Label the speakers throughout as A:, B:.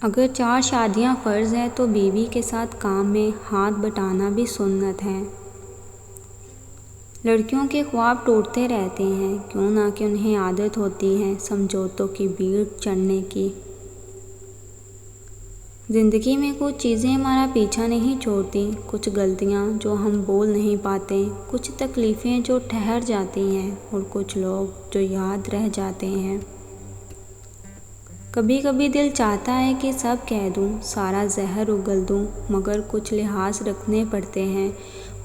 A: اگر 4 شادیاں فرض ہیں تو بیوی کے ساتھ کام میں ہاتھ بٹانا بھی سنت ہے۔ لڑکیوں کے خواب ٹوٹتے رہتے ہیں، کیوں نہ کہ انہیں عادت ہوتی ہے سمجھوتوں کی بھیڑ چڑھنے کی۔ زندگی میں کچھ چیزیں ہمارا پیچھا نہیں چھوڑتی، کچھ غلطیاں جو ہم بول نہیں پاتے، کچھ تکلیفیں جو ٹھہر جاتی ہیں، اور کچھ لوگ جو یاد رہ جاتے ہیں۔ کبھی کبھی دل چاہتا ہے کہ سب کہہ دوں، سارا زہر اگل دوں، مگر کچھ لحاظ رکھنے پڑتے ہیں،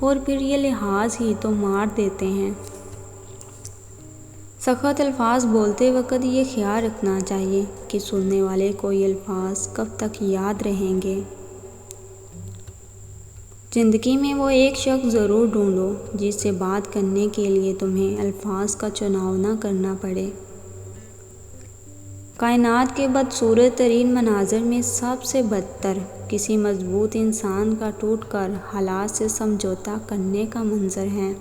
A: اور پھر یہ لحاظ ہی تو مار دیتے ہیں۔ سخت الفاظ بولتے وقت یہ خیال رکھنا چاہیے کہ سننے والے کو یہ الفاظ کب تک یاد رہیں گے۔ زندگی میں وہ ایک شخص ضرور ڈھونڈو جس سے بات کرنے کے لیے تمہیں الفاظ کا چناؤ نہ کرنا پڑے۔ کائنات کے بدصورت ترین مناظر میں سب سے بدتر کسی مضبوط انسان کا ٹوٹ کر حالات سے سمجھوتا کرنے کا منظر ہے۔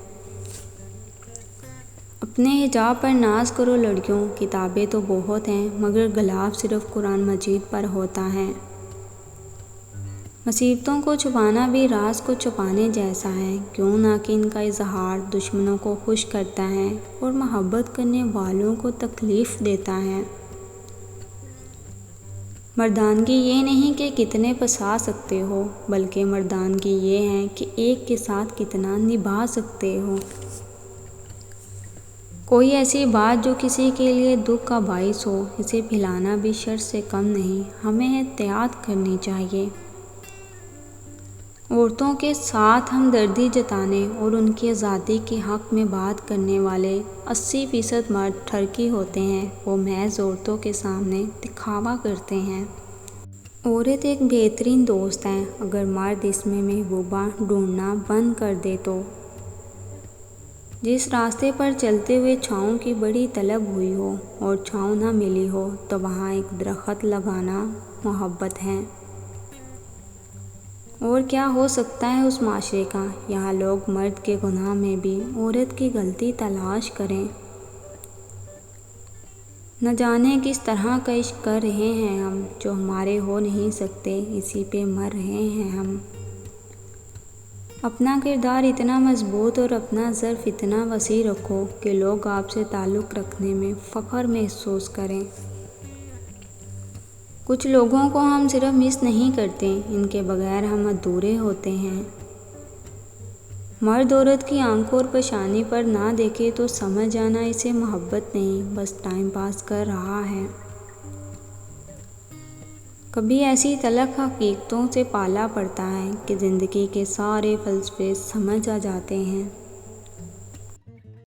A: اپنے حجاب پر ناز کرو لڑکیوں، کتابیں تو بہت ہیں مگر غلاف صرف قرآن مجید پر ہوتا ہے۔ مصیبتوں کو چھپانا بھی راز کو چھپانے جیسا ہے، کیوں نہ کہ ان کا اظہار دشمنوں کو خوش کرتا ہے اور محبت کرنے والوں کو تکلیف دیتا ہے۔ مردانگی یہ نہیں کہ کتنے پسا سکتے ہو، بلکہ مردانگی یہ ہے کہ ایک کے ساتھ کتنا نبھا سکتے ہو۔ کوئی ایسی بات جو کسی کے لیے دکھ کا باعث ہو، اسے پھیلانا بھی شر سے کم نہیں۔ ہمیں احتیاط کرنی چاہیے۔ عورتوں کے ساتھ ہمدردی جتانے اور ان کی آزادی کے حق میں بات کرنے والے 80% مرد ٹھرکی ہوتے ہیں، وہ محض عورتوں کے سامنے دکھاوا کرتے ہیں۔ عورت ایک بہترین دوست ہے، اگر مرد اس میں محبوبہ ڈھونڈنا بند کر دے تو۔ جس راستے پر چلتے ہوئے چھاؤں کی بڑی طلب ہوئی ہو اور چھاؤں نہ ملی ہو تو وہاں ایک درخت لگانا محبت ہے۔ اور کیا ہو سکتا ہے اس معاشرے کا، یہاں لوگ مرد کے گناہ میں بھی عورت کی غلطی تلاش کریں۔ نہ جانے کس طرح کا عشق کر رہے ہیں ہم، جو ہمارے ہو نہیں سکتے، اسی پہ مر رہے ہیں ہم۔ اپنا کردار اتنا مضبوط اور اپنا ظرف اتنا وسیع رکھو کہ لوگ آپ سے تعلق رکھنے میں فخر محسوس کریں۔ کچھ لوگوں کو ہم صرف مس نہیں کرتے، ان کے بغیر ہم ادھورے ہوتے ہیں۔ مرد عورت کی آنکھوں اور پیشانی پر نہ دیکھے تو سمجھ جانا اسے محبت نہیں، بس ٹائم پاس کر رہا ہے۔ کبھی ایسی تلخ حقیقتوں سے پالا پڑتا ہے کہ زندگی کے سارے فلسفے سمجھ آ جاتے ہیں۔